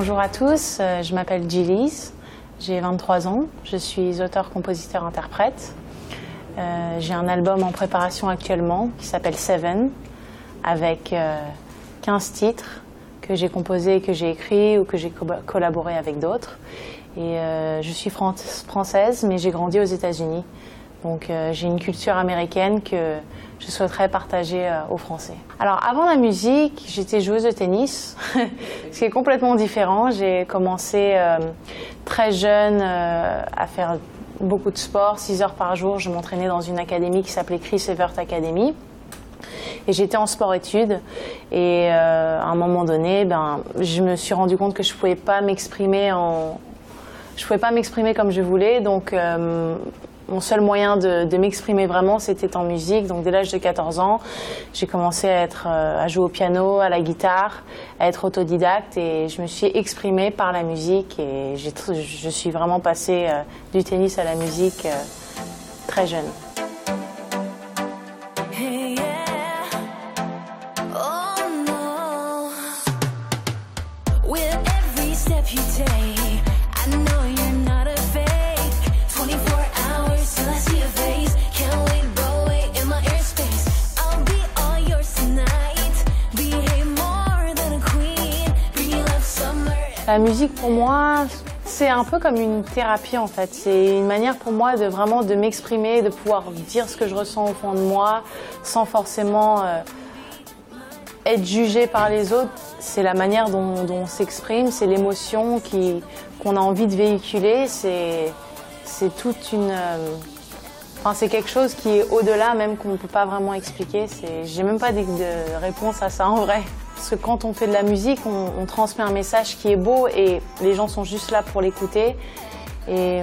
Bonjour à tous, je m'appelle Gillies, j'ai 23 ans, je suis auteur, compositeur, interprète. J'ai un album en préparation actuellement qui s'appelle Seven, avec 15 titres que j'ai composés, que j'ai écrits ou que j'ai collaboré avec d'autres. Et je suis française, mais j'ai grandi aux États-Unis. Donc j'ai une culture américaine que je souhaiterais partager aux Français. Alors avant la musique, j'étais joueuse de tennis, ce qui est complètement différent. J'ai commencé très jeune à faire beaucoup de sport, 6 heures par jour. Je m'entraînais dans une académie qui s'appelait Chris Evert Academy. Et j'étais en sport-études. Et à un moment donné, je me suis rendu compte que je ne pouvais pas m'exprimer comme je voulais. Donc mon seul moyen de m'exprimer vraiment, c'était en musique. Donc dès l'âge de 14 ans, j'ai commencé à jouer au piano, à la guitare, à être autodidacte, et je me suis exprimée par la musique. Et je suis vraiment passée du tennis à la musique très jeune. La musique pour moi, c'est un peu comme une thérapie en fait. C'est une manière pour moi de vraiment de m'exprimer, de pouvoir dire ce que je ressens au fond de moi, sans forcément être jugé par les autres. C'est la manière dont on s'exprime, c'est l'émotion qu'on a envie de véhiculer. C'est toute une... c'est quelque chose qui est au-delà, même qu'on ne peut pas vraiment expliquer. J'ai même pas de réponse à ça en vrai. Parce que quand on fait de la musique, on transmet un message qui est beau et les gens sont juste là pour l'écouter. Et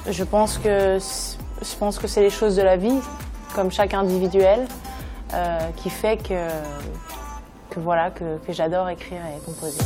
je pense que c'est les choses de la vie, comme chaque individuel, qui fait que j'adore écrire et composer.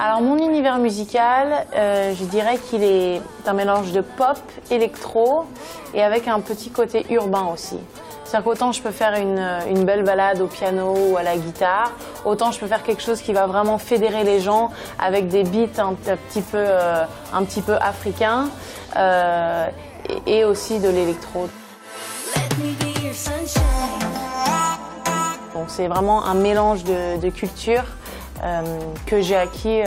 Alors mon univers musical, je dirais qu'il est un mélange de pop, électro et avec un petit côté urbain aussi. C'est-à-dire qu'autant je peux faire une belle balade au piano ou à la guitare, autant je peux faire quelque chose qui va vraiment fédérer les gens avec des beats un petit peu africains et aussi de l'électro. Donc c'est vraiment un mélange de cultures que j'ai acquis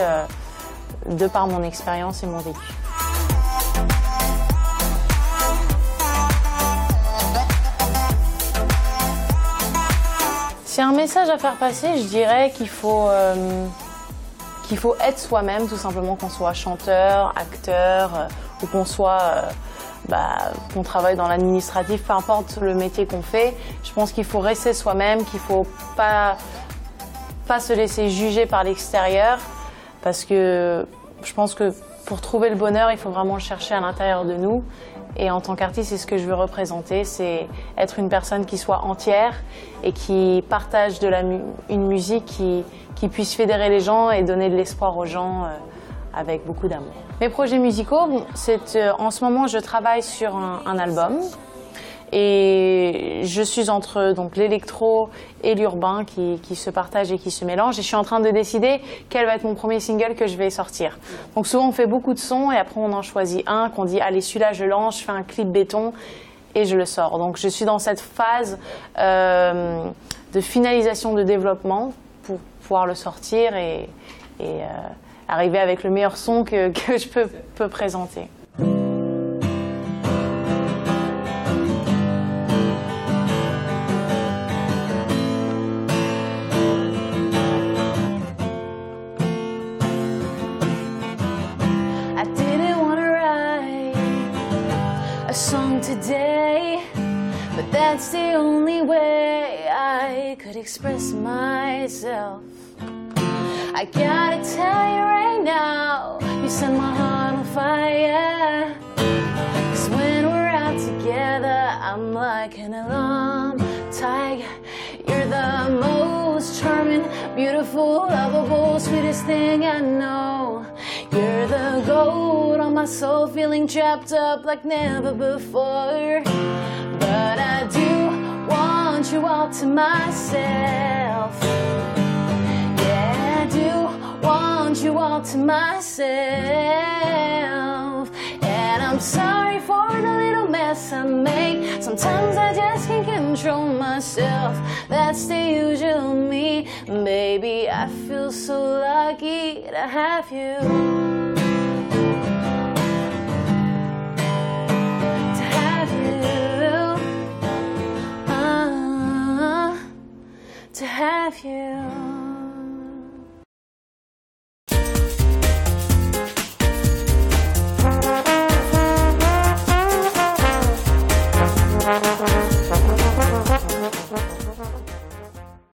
de par mon expérience et mon vécu. C'est un message à faire passer, je dirais qu'il faut être soi-même, tout simplement, qu'on soit chanteur, acteur ou qu'on travaille dans l'administratif, peu importe le métier qu'on fait. Je pense qu'il faut rester soi-même, qu'il ne faut pas se laisser juger par l'extérieur, parce que je pense que pour trouver le bonheur, il faut vraiment le chercher à l'intérieur de nous. Et en tant qu'artiste, c'est ce que je veux représenter, c'est être une personne qui soit entière et qui partage une musique qui puisse fédérer les gens et donner de l'espoir aux gens avec beaucoup d'amour. Mes projets musicaux, en ce moment, je travaille sur un album. Et je suis entre l'électro et l'urbain qui se partagent et qui se mélangent. Et je suis en train de décider quel va être mon premier single que je vais sortir. Donc souvent on fait beaucoup de sons et après on en choisit un, qu'on dit allez celui-là je lance, je fais un clip béton et je le sors. Donc je suis dans cette phase de finalisation de développement pour pouvoir le sortir et arriver avec le meilleur son que je peux présenter. Song today, but that's the only way I could express myself. I gotta tell you right now, you set my heart on fire. 'Cause when we're out together, I'm like an alarm tiger. You're the most most charming, beautiful, lovable, sweetest thing I know. You're the gold on my soul, feeling trapped up like never before. But I do want you all to myself. Yeah, I do want you all to myself. And I'm sorry for the little mess I make. Sometimes I just can't control myself. That's the usual me. Baby, I feel so lucky to have you. To have you. To have you.